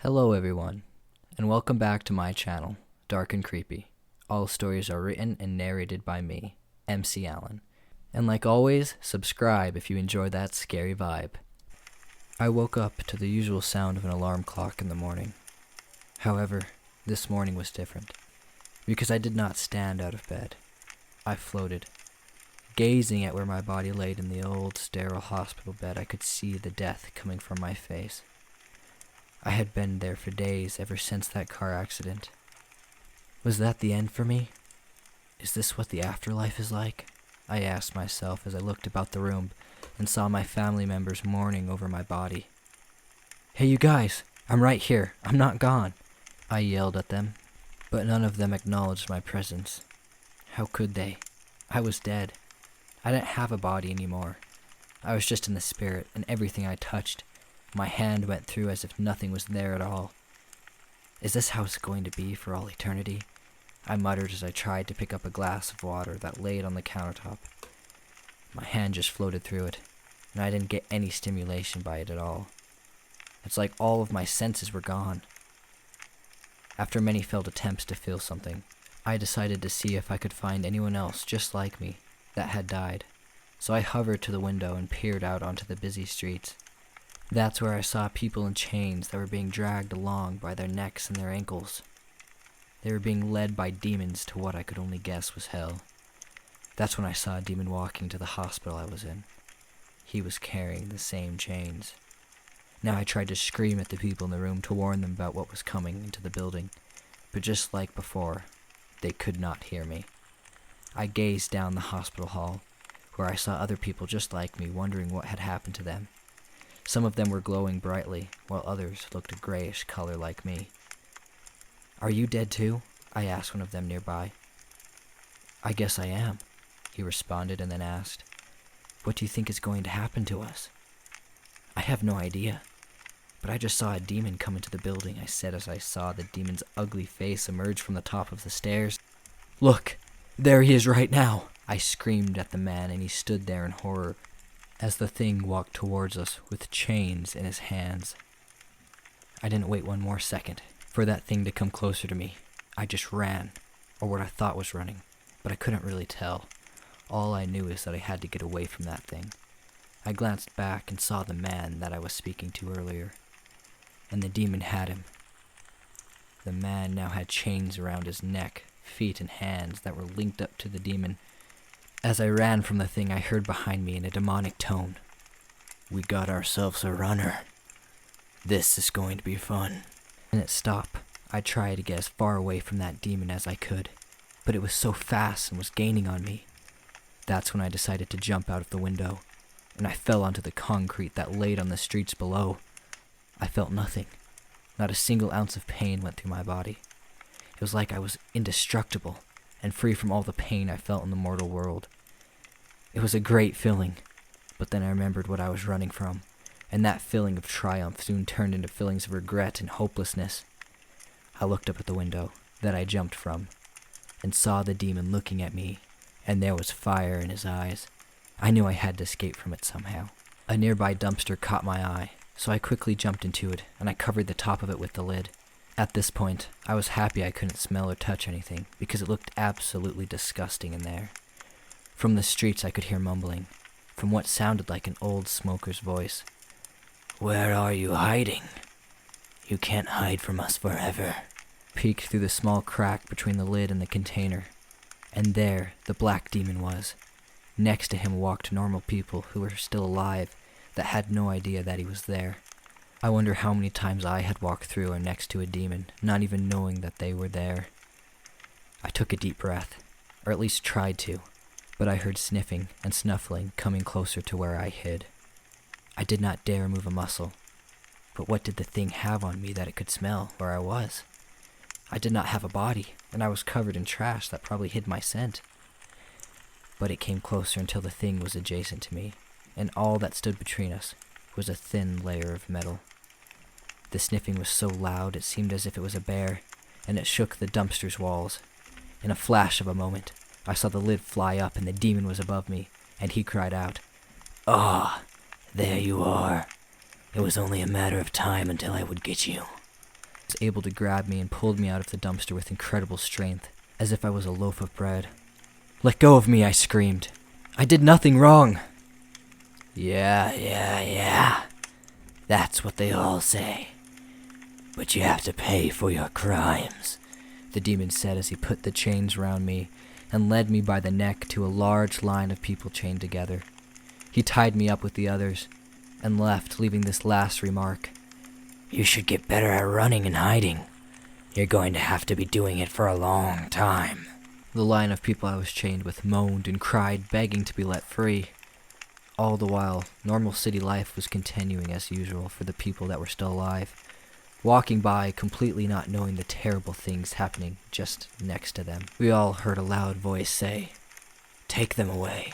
Hello everyone, and welcome back to my channel, Dark and Creepy. All stories are written and narrated by me, MC Allen. And like always, subscribe if you enjoy that scary vibe. I woke up to the usual sound of an alarm clock in the morning. However, this morning was different, because I did not stand out of bed. I floated. Gazing at where my body laid in the old, sterile hospital bed, I could see the death coming from my face. I had been there for days ever since that car accident. Was that the end for me? Is this what the afterlife is like? I asked myself as I looked about the room and saw my family members mourning over my body. "Hey you guys, I'm right here, I'm not gone," I yelled at them, but none of them acknowledged my presence. How could they? I was dead. I didn't have a body anymore. I was just in the spirit, and everything I touched, my hand went through as if nothing was there at all. Is this how it's going to be for all eternity? I muttered as I tried to pick up a glass of water that laid on the countertop. My hand just floated through it, and I didn't get any stimulation by it at all. It's like all of my senses were gone. After many failed attempts to feel something, I decided to see if I could find anyone else just like me that had died. So I hovered to the window and peered out onto the busy streets. That's where I saw people in chains that were being dragged along by their necks and their ankles. They were being led by demons to what I could only guess was hell. That's when I saw a demon walking to the hospital I was in. He was carrying the same chains. Now I tried to scream at the people in the room to warn them about what was coming into the building, but just like before, they could not hear me. I gazed down the hospital hall, where I saw other people just like me wondering what had happened to them. Some of them were glowing brightly, while others looked a grayish color like me. "Are you dead too?" I asked one of them nearby. "I guess I am," he responded and then asked, "What do you think is going to happen to us?" "I have no idea, but I just saw a demon come into the building," I said as I saw the demon's ugly face emerge from the top of the stairs. "Look, there he is right now!" I screamed at the man, and he stood there in horror as the thing walked towards us with chains in his hands. I didn't wait one more second for that thing to come closer to me. I just ran, or what I thought was running, but I couldn't really tell. All I knew is that I had to get away from that thing. I glanced back and saw the man that I was speaking to earlier, and the demon had him. The man now had chains around his neck, feet, and hands that were linked up to the demon. As I ran from the thing, I heard behind me in a demonic tone, "We got ourselves a runner. This is going to be fun." And it stopped. I tried to get as far away from that demon as I could, but it was so fast and was gaining on me. That's when I decided to jump out of the window, and I fell onto the concrete that laid on the streets below. I felt nothing. Not a single ounce of pain went through my body. It was like I was indestructible and free from all the pain I felt in the mortal world. It was a great feeling, but then I remembered what I was running from, and that feeling of triumph soon turned into feelings of regret and hopelessness. I looked up at the window that I jumped from and saw the demon looking at me, and there was fire in his eyes. I knew I had to escape from it somehow. A nearby dumpster caught my eye, so I quickly jumped into it, and I covered the top of it with the lid. At this point, I was happy I couldn't smell or touch anything, because it looked absolutely disgusting in there. From the streets I could hear mumbling, from what sounded like an old smoker's voice. "Where are you hiding? You can't hide from us forever." Peeked through the small crack between the lid and the container, and there the black demon was. Next to him walked normal people who were still alive that had no idea that he was there. I wonder how many times I had walked through or next to a demon, not even knowing that they were there. I took a deep breath, or at least tried to, but I heard sniffing and snuffling coming closer to where I hid. I did not dare move a muscle, but what did the thing have on me that it could smell where I was? I did not have a body, and I was covered in trash that probably hid my scent. But it came closer until the thing was adjacent to me, and all that stood between us was a thin layer of metal. The sniffing was so loud it seemed as if it was a bear, and it shook the dumpster's walls. In a flash of a moment, I saw the lid fly up and the demon was above me, and he cried out, "Ah, there you are. It was only a matter of time until I would get you." was able to grab me and pulled me out of the dumpster with incredible strength, as if I was a loaf of bread. "Let go of me," I screamed. "I did nothing wrong." Yeah. That's what they all say. But you have to pay for your crimes," the demon said as he put the chains around me and led me by the neck to a large line of people chained together. He tied me up with the others and left, leaving this last remark: "You should get better at running and hiding. You're going to have to be doing it for a long time." The line of people I was chained with moaned and cried, begging to be let free. All the while, normal city life was continuing as usual for the people that were still alive, walking by completely not knowing the terrible things happening just next to them. We all heard a loud voice say, "Take them away."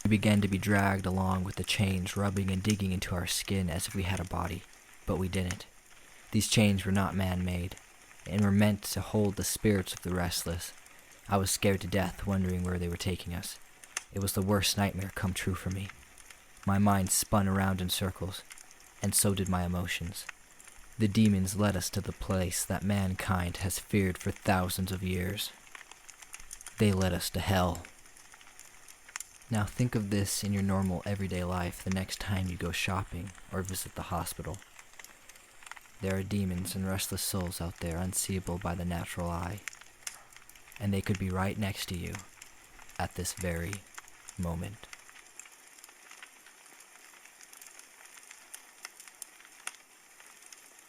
We began to be dragged along with the chains rubbing and digging into our skin as if we had a body, but we didn't. These chains were not man-made, and were meant to hold the spirits of the restless. I was scared to death, wondering where they were taking us. It was the worst nightmare come true for me. My mind spun around in circles, and so did my emotions. The demons led us to the place that mankind has feared for thousands of years. They led us to hell. Now think of this in your normal everyday life the next time you go shopping or visit the hospital. There are demons and restless souls out there unseeable by the natural eye, and they could be right next to you at this very moment.